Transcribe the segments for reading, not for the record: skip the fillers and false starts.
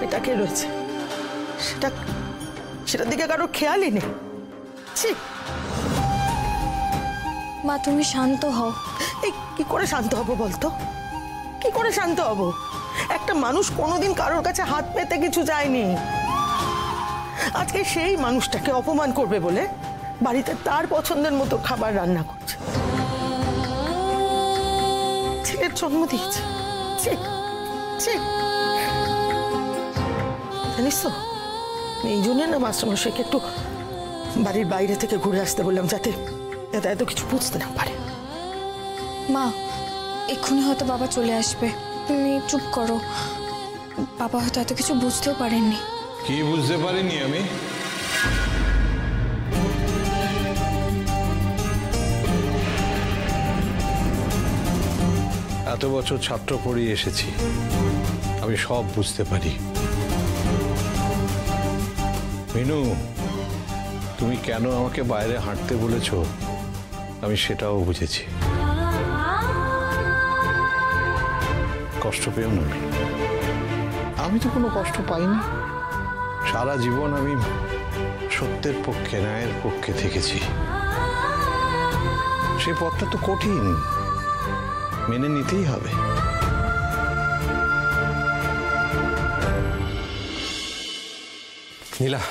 এটা কে রয়েছে সেটার দিকে কারো খেয়ালই নেই। মা তুমি শান্ত হও। এই কি করে শান্ত হব বলতো? কি করে শান্ত হব? একটা মানুষ কোনোদিন কারোর কাছে হাত পেতে কিছু চায়নি। আজকে সেই মানুষটাকে অপমান করবে বলে বাড়িতে তার পছন্দের মতো খাবার রান্না করছে, ছেলের জন্ম দিয়েছে। জানিস তো, এই জন্য না মাস্টারমশাইকে একটু বাড়ির বাইরে থেকে ঘুরে আসতে বললাম, যাতে এত কিছু বুঝতে না পারে। মা এক্ষুনি হয়তো বাবা চলে আসবে, তুমি চুপ করো। বাবা হয়তো এত কিছু বুঝতেও পারেননি। কি বুঝতে পারিনি আমি? এত বছর ছাত্র পড়িয়ে এসেছি, আমি সব বুঝতে পারি। মিনু, তুমি কেন আমাকে বাইরে হাঁটতে বলেছ আমি সেটাও বুঝেছি। কষ্ট পেও না, আমি তো কোনো কষ্ট পাইনি। সারা জীবন আমি সত্যের পক্ষে, ন্যায়ের পক্ষে থেকেছি। সে পথটা তো কঠিন, মেনে নিতেই হবে। নীলা,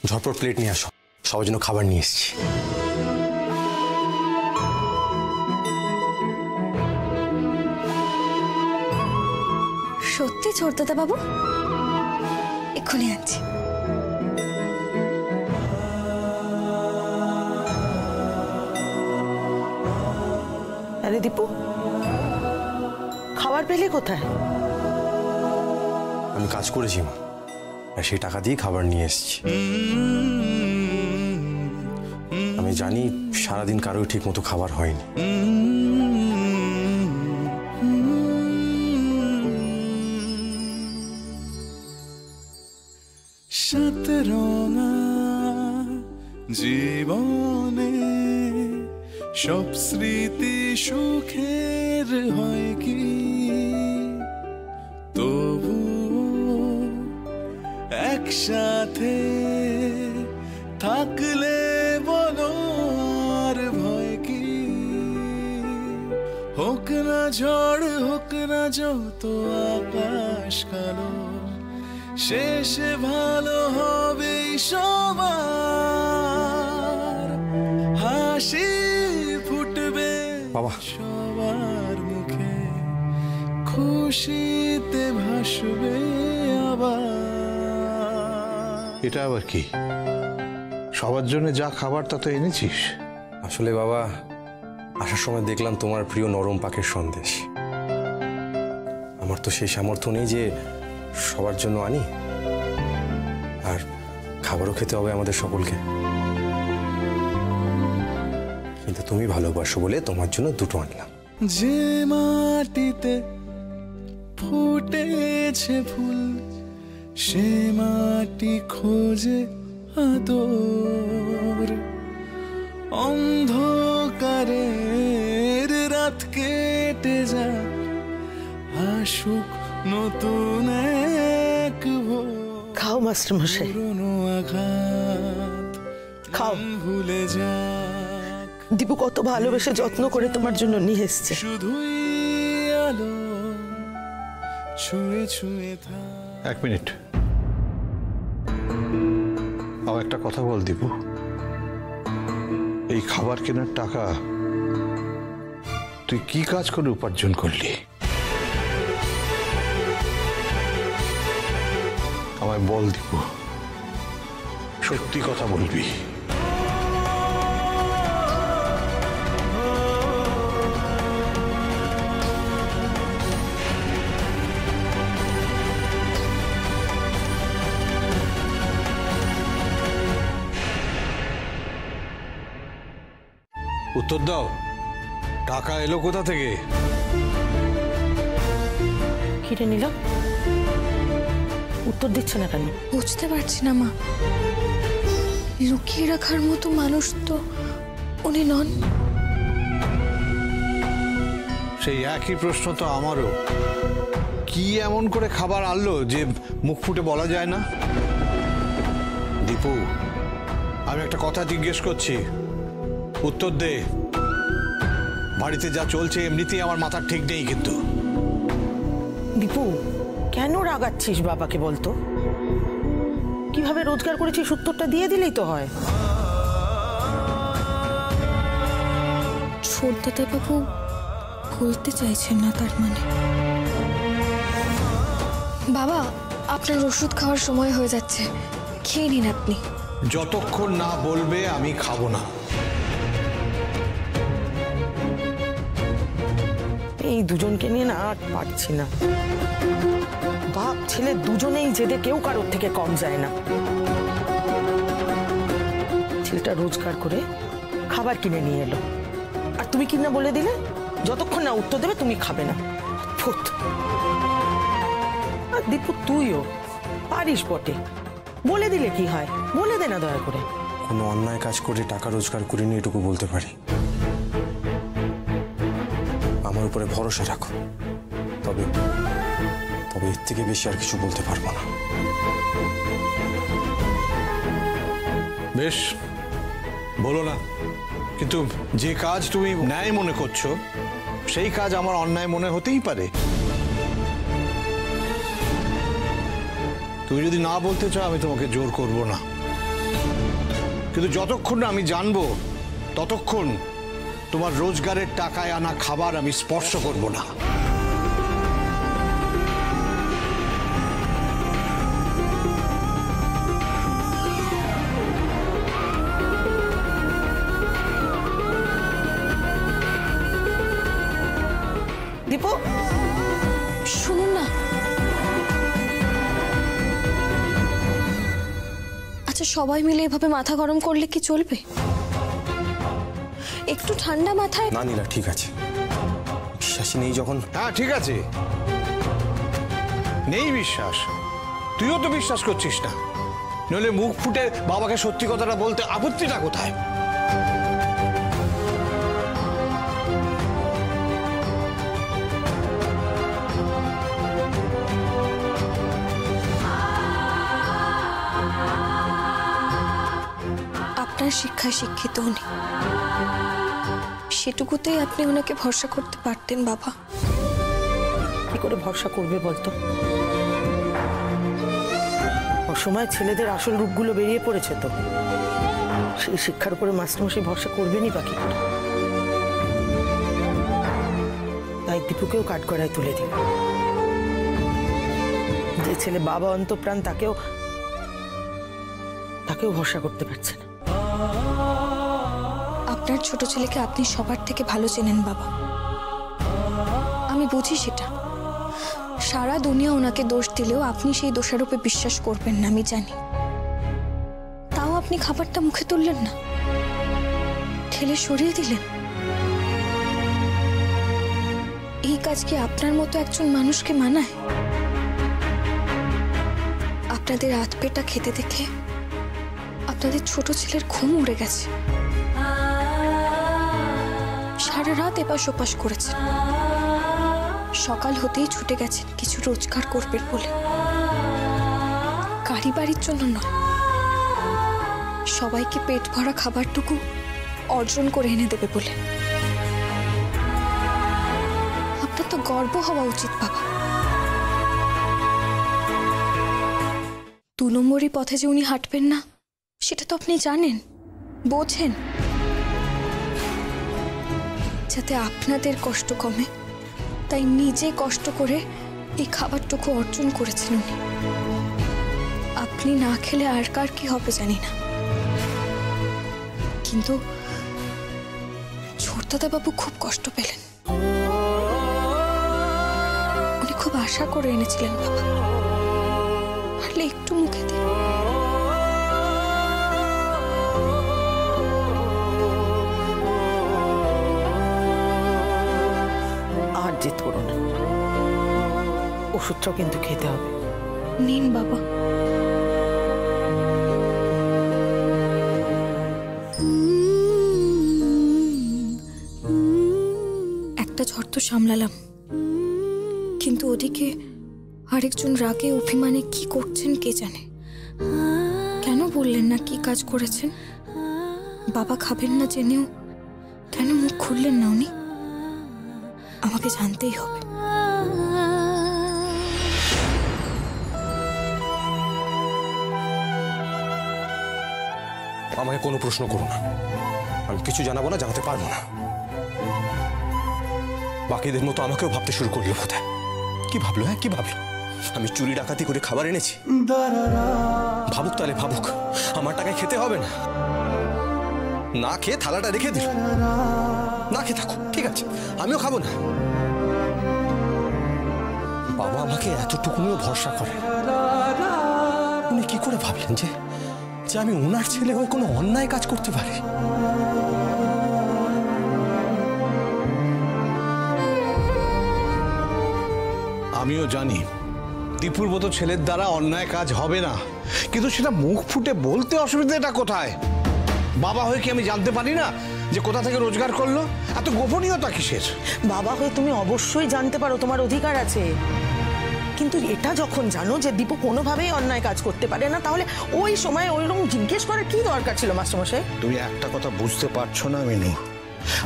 ঝটপট প্লেট নিয়ে আসো, সবার জন্য খাবার নিয়ে এসেছি। সত্যি ছোটদাদা বাবু? এক্ষুনি আনছি। আরে দীপু, খাবার পেলে কোথায়? আমি কাজ করেছি মা, আর সেই টাকা দিয়ে খাবার নিয়ে এসেছি। আমি জানি সারাদিন কারোই ঠিক মতো খাবার হয়নি। শতরঙা জীবনে সব স্মৃতি সুখের হয় কি, তবু একসাথে থাকলে বলো আর ভয় কি। হোক না ঝড়, হোক না যত আকাশ কালো, শেষে ভালো হবে সবার। হাসি ফুটবে সবার মুখে, খুশিতে ভাসবে আবার। এটা আবার কি? সবার জন্য যা খাবার তা তো এনেছিস। আসলে বাবা, আসার সময় দেখলাম তোমার প্রিয় নরম পাখির সন্দেশ। আমার তো সেই সামর্থ্য নেই যে সবার জন্য আনি, আর খাবারও খেতে হবে আমাদের সকলকে। কিন্তু তুমি ভালোবাসো বলে তোমার জন্য দুটো আনলাম। যে মাটিতে ফুটেছে ফুল, সে মাটি খোঁজে আদর। অন্ধকারের রাত কেটে যায়, আসুক নতুন এক ভোর। খাও মাস্টারমশাই, আঘাত খাও। ভুলে যাক, দীপু কত ভালোবেসে যত্ন করে তোমার জন্য নিয়ে এসছে। শুধুই আলো ছুঁয়ে ছুঁয়ে থাক। এক মিনিট, আমার একটা কথা বল দীপু। এই খাবার কেনার টাকা তুই কি কাজ করে উপার্জন করলি? আমায় বল দীপু, সত্যি কথা বলবি। উত্তর দাও, টাকা এলো কোথা থেকে? কিরে নিল, উত্তর দিচ্ছে না কেন? বুঝতে পারছি না মা, লুকিয়ে রাখার মতো মানুষ তো উনি নন। সেই একই প্রশ্ন তো আমারও। কি এমন করে খাবার আনলো যে মুখ ফুটে বলা যায় না? দীপু, আমি একটা কথা জিজ্ঞেস করছি, উত্তর দে। বাড়িতে যা চলছে এমনিতেই আমার মাথার ঠিক নেই কিন্তু। দীপু, কেন রাগাচ্ছিস বাবাকে বলতো? কিভাবে রোজগার করেছিস উত্তরটা দিয়ে দিলেই তো হয়। ছোটদাদা বাবু বলতে চাইছেন না তার মানে? বাবা, আপনার ওষুধ খাওয়ার সময় হয়ে যাচ্ছে, খেয়ে নিন আপনি। যতক্ষণ না বলবে আমি খাবো না। এই দুজনকে নিয়ে না আর পারছি না। বাপ ছেলে দুজনেই জেদে, কেউ কারোর থেকে কম যায় না। ছেলেটা রোজগার করে খাবার কিনে নিয়ে এলো, আর তুমি কিনা বলে দিলে যতক্ষণ না উত্তর দেবে তুমি খাবে না। অদ্ভুত। আর দীপু, তুইও পারিস বটে, বলে দিলে কি হয়? বলে দে না দয়া করে। কোনো অন্যায় কাজ করে টাকা রোজগার করিনি এটুকু বলতে পারি। আমার উপরে ভরসা রাখো, তবে তবে এর থেকে বেশি আর কিছু বলতে পারবো না। বেশ, বলো না, কিন্তু যে কাজ তুমি ন্যায় মনে করছো সেই কাজ আমার অন্যায় মনে হতেই পারে। তুমি যদি না বলতে চাও আমি তোমাকে জোর করব না, কিন্তু যতক্ষণ না আমি জানবো ততক্ষণ তোমার রোজগারের টাকায় আনা খাবার আমি স্পর্শ করব না। দীপু, শুনুন না। আচ্ছা, সবাই মিলে এভাবে মাথা গরম করলে কি চলবে? একটু ঠান্ডা মাথায়। না নীলা, ঠিক আছে, বিশ্বাসই নেই যখন। হ্যাঁ ঠিক আছে, নেই বিশ্বাস, তুইও তো বিশ্বাস করছিস না, নইলে মুখ ফুটে বাবাকে সত্যি কথাটা বলতে আপত্তিটা কোথায়? আপনার শিক্ষায় শিক্ষিত উনি, সেটুকুতেই আপনি ওনাকে ভরসা করতে পারতেন বাবা। কি করে ভরসা করবে বলতো? অসময় ছেলেদের আসল রূপগুলো বেরিয়ে পড়েছে তো, সেই শিক্ষার উপরে মাস্টারমশাই ভরসা করবেনই বাকি করে। তাই দীপুকেও কাঠগড়ায় তুলে দিল। যে ছেলে বাবা অন্তঃপ্রাণ তাকেও ভরসা করতে পারছে না। আপনার ছোট ছেলেকে আপনি সবার থেকে ভালো চেনেন বাবা, আমি বুঝি সেটা। সারা দুনিয়া ওনাকে দোষ দিলেও আপনি সেই দোষারোপে বিশ্বাস করবেন না, আমি জানি। তাও আপনি খাবারটা মুখে তুললেন না, ঠেলে সরিয়ে দিলেন। এই কাজ কি আপনার মতো একজন মানুষকে মানায়? আপনাদের রাত পেটা খেতে দেখে আপনাদের ছোট ছেলের ঘুম উড়ে গেছে, সারা রাত এপাশ ওপাশ করেছেন, সকাল হতেই ছুটে গেছেন কিছু রোজগার করবেন বলে। গাড়ি বাড়ির জন্য নয়, সবাইকে পেট ভরা খাবারটুকু অর্জন করে এনে দেবে বলে। আপনার তো গর্ব হওয়া উচিত বাবা। 2 নম্বরই পথে যে উনি হাঁটবেন না সেটা তো আপনি জানেন, বোঝেন। যাতে আপনাদের কষ্ট কমে তাই নিজে কষ্ট করে এই খাবারটুকু অর্জন করেছেন উনি। আপনি না খেলে আর কার কি হবে জানি না, কিন্তু ছোটদাদা বাবু খুব কষ্ট পেলেন। উনি খুব আশা করে এনেছিলেন বাবা, পারলে একটু মুখে দিন। আর জেদ করো না, ওষুধটাও কিন্তু খেতে হবে। নিন বাবা। একটা ঝড় তো সামলালাম, কিন্তু ওদিকে আরেকজন রাগে অভিমানে কি করছেন কে জানে। কেন বললেন না কি কাজ করেছেন? বাবা খাবেন না জেনেও কেন মুখ খুললেন না উনি? আমাকে জানতেই হবে। আমাকে কোনো প্রশ্ন করো না, আমি কিছু জানাবো না, জানাতে পারবো না। বাকিদের মতো আমাকেও ভাবতে শুরু করলো বোধহয়। কি ভাবলো? হ্যাঁ, কি ভাবলো? আমি চুরি ডাকাতি করে খাবার এনেছি? ভাবুক তাহলে ভাবুক, আমার টাকায় খেতে হবে না। না খেয়ে থালাটা রেখে দিল, না খেয়ে থাকুক, ঠিক আছে, আমিও খাবো না। বাবা আমাকে এতটুকুনিও ভরসা করে, উনি কি করে ভাবলেন যে আমি ওনার ছেলে হয়ে কোনো অন্যায় কাজ করতে পারি? আমিও জানি দীপুর মতো ছেলের দ্বারা অন্যায় কাজ হবে না, কিন্তু সেটা মুখ ফুটে বলতে অসুবিধাটা কোথায়? বাবা হয়ে কি আমি জানতে পারি না যে কোথা থেকে রোজগার করলো? এত গোপনীয়তা কিসের? বাবা হয়ে তুমি অবশ্যই জানতে পারো, তোমার অধিকার আছে। কিন্তু এটা যখন জানো যে দীপু কোনোভাবেই অন্যায় কাজ করতে পারে না, তাহলে ওই সময় ওইরকম জিজ্ঞেস করার কি দরকার ছিল মাস্টারমশাই? তুমি একটা কথা বুঝতে পারছো না মিনু,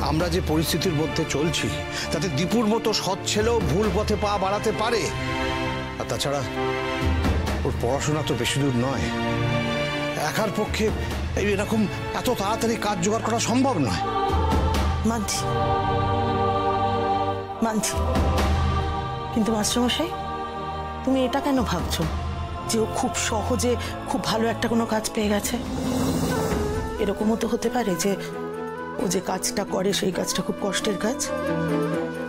আমরা যে পরিস্থিতির মধ্যে চলছি তাতে দীপুর মতো সৎ ছেলেও ভুল পথে পা বাড়াতে পারে। আর তাছাড়া ওর পড়াশোনা তো বেশি দূর নয়, একার পক্ষে এরকম এত তাড়াতাড়ি কাজ জোগাড় করা সম্ভব নয়। মানছি মানছি, কিন্তু মাস্টারমশাই তুমি এটা কেন ভাবছো যে ও খুব সহজে খুব ভালো একটা কোনো কাজ পেয়ে গেছে? এরকমও তো হতে পারে যে ও যে কাজটা করে সেই কাজটা খুব কষ্টের কাজ,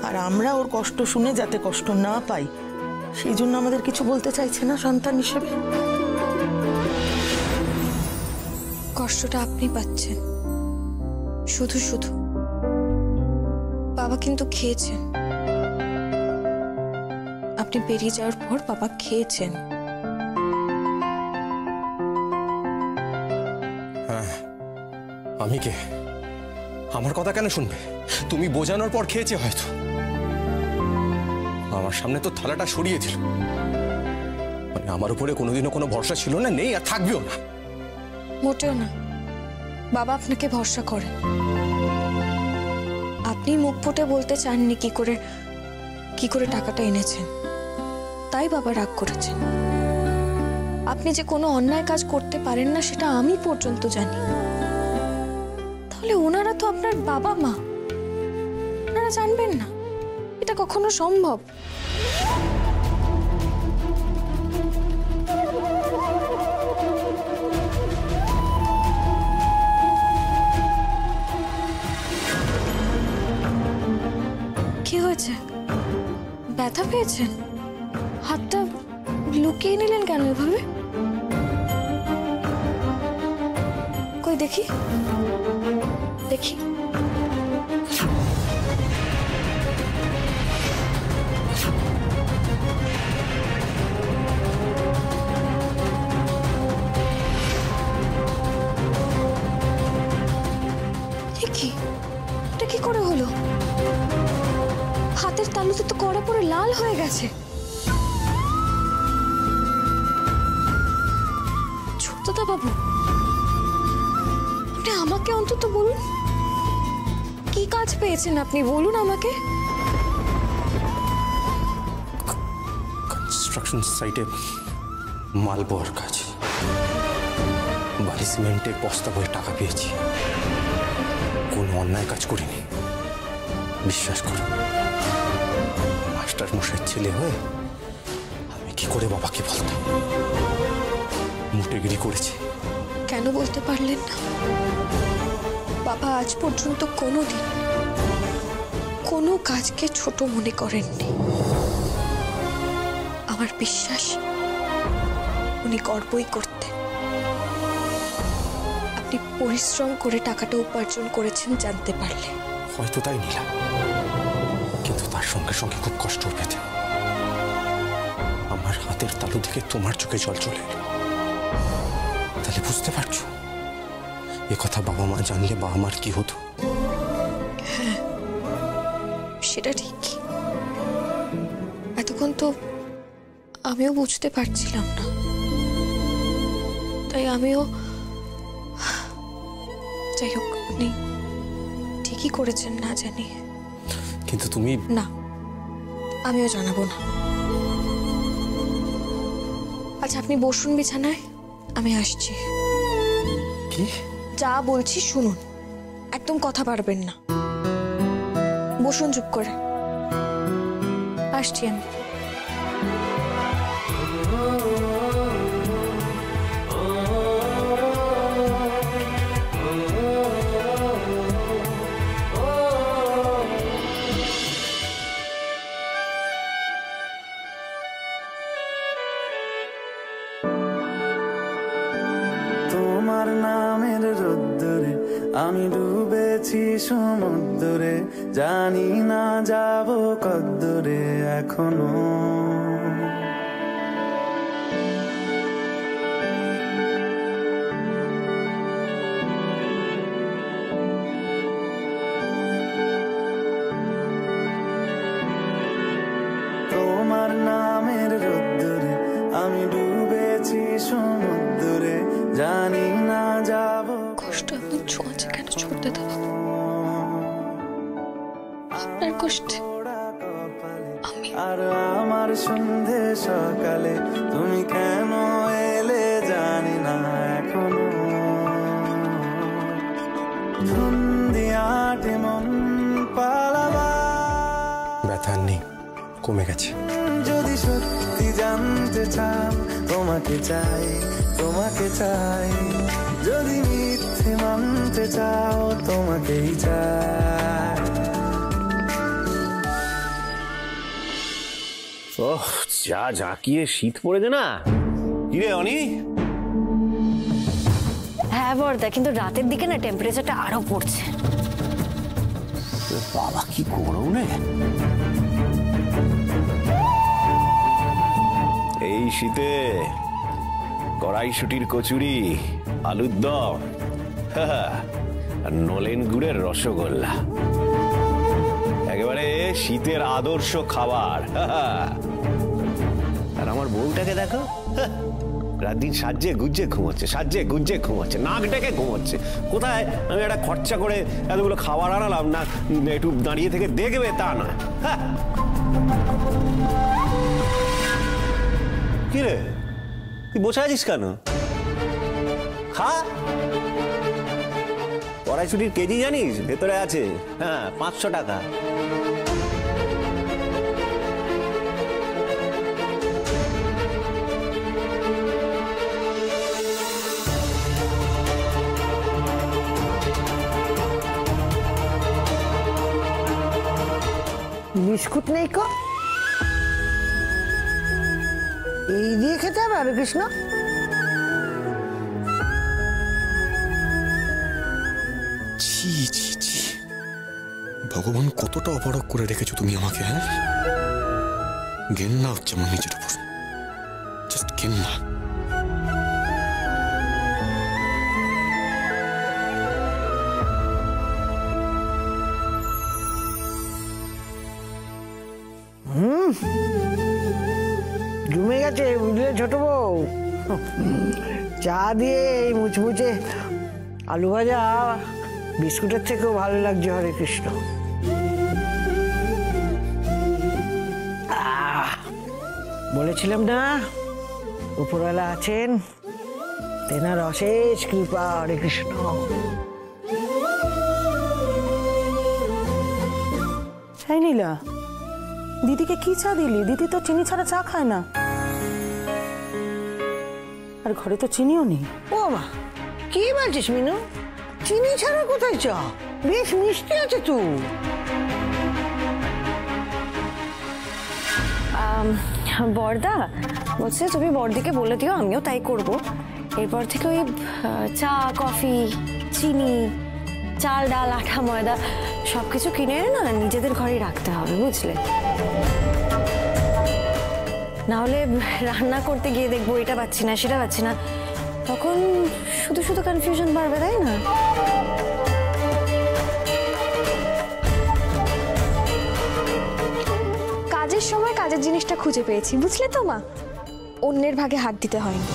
আর আমরা ওর কষ্ট শুনে যাতে কষ্ট না পাই সেই জন্য আমাদের কিছু বলতে চাইছে না সন্তান হিসেবে। কষ্টটা আপনি পাচ্ছেন শুধু শুধু। বাবা কিন্তু খেয়েছেন, আপনি বেরিয়ে যাওয়ার পর বাবা খেয়েছেন। হ্যাঁ, আমি কে? আমার কথা কেন শুনবে? তুমি বোঝানোর পর খেয়েছে হয়তো। আমার সামনে তো থালাটা সরিয়ে দিল, মানে আমার উপরে কোনোদিনও কোনো ভরসা ছিল না, নেই, আর থাকবেও না। মোটেও না, বাবা আপনাকে ভরসা করেন। আপনি মুখ ফুটে বলতে চাননি কি করে টাকাটা এনেছেন, তাই বাবা রাগ করেছেন। আপনি যে কোনো অন্যায় কাজ করতে পারেন না সেটা আমি পর্যন্ত জানি। তাহলে ওনারা তো আপনার বাবা মা, ওনারা জানবেন না? এটা কখনো সম্ভব? কি হয়েছে? ব্যথা পেয়েছেন? হাতটা লুকিয়ে নিলেন কেন এভাবে? কই দেখি দেখি। এটা কি করে হলো? হাতের তালুতে তো কড়া পড়ে লাল হয়ে গেছে। ছোটদা বাবু, আপনি আমাকে অন্তত বলুন, কি কাজ পেয়েছেন আপনি? বলুন আমাকে। কনস্ট্রাকশন সাইটে মাল বোয়ার কাজ, বালি সিমেন্টের বস্তা বয়ে টাকা পেয়েছি। কোনো অন্যায় কাজ করিনি, বিশ্বাস করো। মাস্টার মশাইয়ের ছেলে হয়ে আমি কি করে বাবাকে বলতাম? মুটেগিরি করেছি। কেন বলতে পারলেন না? বাবা আজ পর্যন্ত কোনোদিন কোনো কাজকে ছোট মনে করেননি। আমার বিশ্বাস উনি গর্বই করতেন। আপনি পরিশ্রম করে টাকাটা উপার্জন করেছেন জানতে পারলে। হয়তো তাই নিলাম, কিন্তু তার সঙ্গে সঙ্গে খুব কষ্ট পেতে। আমার হাতের তালু থেকে তোমার চোখে জল চলে এলো। তাহলে বুঝতে পারছো এ কথা বাবা মা জানলে বাবা মার কি হতো? হ্যাঁ, সেটা ঠিক। এতক্ষণ তো আমিও বুঝতে পারছিলাম না, তাই আমিও, যাই হোক আপনি ঠিকই করেছেন না জানি। কিন্তু তুমি না, আমিও জানাবো না। আচ্ছা আপনি বসুন বিছানায়, আমি আসছি। কি যা বলছি শুনুন, একদম কথা পারবেন না। বসুন চুপ করে, আসছি আমি। তোমার নামের রোদ্দুরে আমি ডুবেছি সমুদ্রে, জানি না যাব কদ্দুরে এখনো। তোমার নামের রোদ্দুরে আমি ডুবেছি সমুদ্রে, জানি না যাব। কষ্ট এমন ছোঁয়াছে কেন ছোটতে দাও? আপনার কষ্টে আমি, আর আমার সন্ধে সকালে তুমি কেন এলে জানি না এখনো। সন্ধিয়াটে মন পালাবা, ব্যথা আর নেই, কমে গেছে। যদি সত্যি জানতে চাও তোমাকে চাই, তোমাকে চাই। যদি মিথ্যে মানতে চাও তোমাকেই চাই। ওহ যা জাকিয়ে শীত পড়েছে না। কিরে অনি? হ্যাঁ বর্দা, কিন্তু রাতের দিকে না টেম্পারেচারটা আরো পড়ছে। বাবা কি গরম রে। এই শীতে কড়াইশুটির কচুরি, আলুর দম, আর নলেন গুড়ের রসগোল্লা, একেবারে শীতের আদর্শ খাবার। আর আমার বউটাকে দেখো, রাত দিন সাজে গুজ্জে ঘুমোচ্ছে, সাজে গুজ্জে ঘুমোচ্ছে, নাক ডেকে ঘুমোচ্ছে। কোথায় আমি একটা খরচা করে এতগুলো খাবার আনালাম না, একটু দাঁড়িয়ে থেকে দেখবে তা নয়। কি রে তুই বসে আছিস কেন? খা। কড়াইশুটির কেজি জানিস ভেতরে আছে, হ্যাঁ 500 টাকা। বিস্কুট নেই কো? এই দিয়ে খেতে হবে হরে কৃষ্ণ। ছি ছি ছি, ভগবান কতটা অপরাধ করে রেখেছো তুমি আমাকে। হ্যাঁ, ঘেন্না হচ্ছে আমার নিজের উপর, জাস্ট ঘেন্না। জমে গেছে বুঝলে ছোট বউ। চা দিয়ে এই মুচমুচে আলু ভাজা বিস্কুটের থেকেও ভালো লাগছে হরে কৃষ্ণ। বলেছিলাম না উপরওয়ালা আছেন, তেনার অশেষ কৃপা হরে কৃষ্ণ। এই নীলা, দিদিকে কি চা দিলি? দিদি তো চিনি ছাড়া চা খায় না, আর ঘরে তো চিনিও নেই। ও মা, কি বলছিস মিনু? চিনি ছাড়া কোথায় চা? বেশ মিষ্টি আছে তো। বর্দা বলছে তুমি বর্দিকে বলে দিও, আমিও তাই করব। এরপর থেকে ওই চা, কফি, চিনি, চাল, ডাল, আটা, ময়দা সবকিছু কিনে এনে না নিজেদের ঘরেই রাখতে হবে, বুঝলে? না হলে রান্না করতে গিয়ে দেখবো এটা পাচ্ছি না সেটা পাচ্ছি না, তখন শুধু শুধু কনফিউশন বাড়বে, তাই না? কাজের সময় কাজের জিনিসটা খুঁজে পেয়েছি, বুঝলে তো মা? অন্যের ভাগে হাত দিতে হয়নি।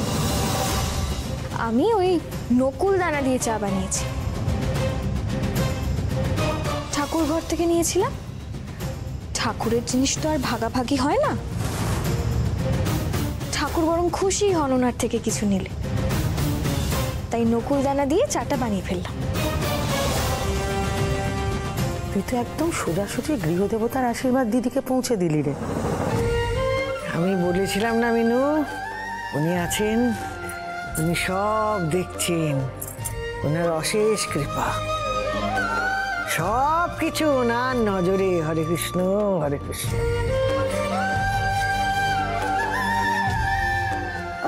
আমি ওই নকুল দানা দিয়ে চা বানিয়েছি, ঠাকুর ঘর থেকে নিয়েছিলাম। ঠাকুরের জিনিস তো আর ভাগাভাগি হয় না, ঠাকুর বরং খুশি হন ওনার থেকে কিছু নিলে, তাই নকুল দানা দিয়ে চাটা বানিয়ে ফেললাম। তুই তো একদম সোজাসুজি গৃহদেবতার আশীর্বাদ দিদিকে পৌঁছে দিলি রে। আমি বলেছিলাম না মিনু, উনি আছেন, উনি সব দেখছেন, ওনার অশেষ কৃপা, সব কিছু ওনার নজরে। হরে কৃষ্ণ হরে কৃষ্ণ।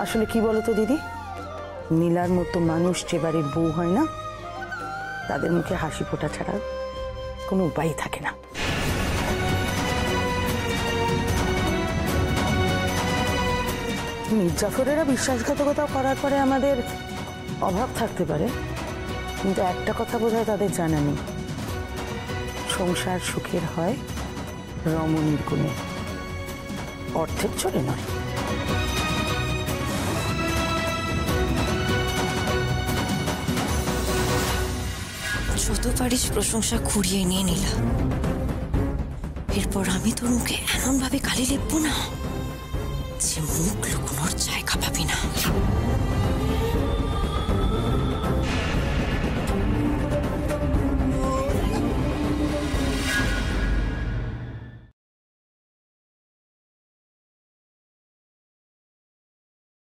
আসলে কি বলতো দিদি, নীলার মতো মানুষ যে বাড়ির বউ হয় না, তাদের মুখে হাসি ফোটা ছাড়া কোনো উপায় থাকে না। মির্জাফরেরা বিশ্বাসঘাতকতা করার পরে আমাদের অভাব থাকতে পারে, কিন্তু একটা কথা বোধহয় তাদের জানা নেই, সংসার সুখের হয় রমণীর গুণে, অর্থের চলে নয়। যত পারিস প্রশংসা কুড়িয়ে নিয়ে নিলাম, এরপর আমি তোর মুখে এমন ভাবে কালি লেপবো না যে মুখ লুকোনোর জায়গা পাবি না।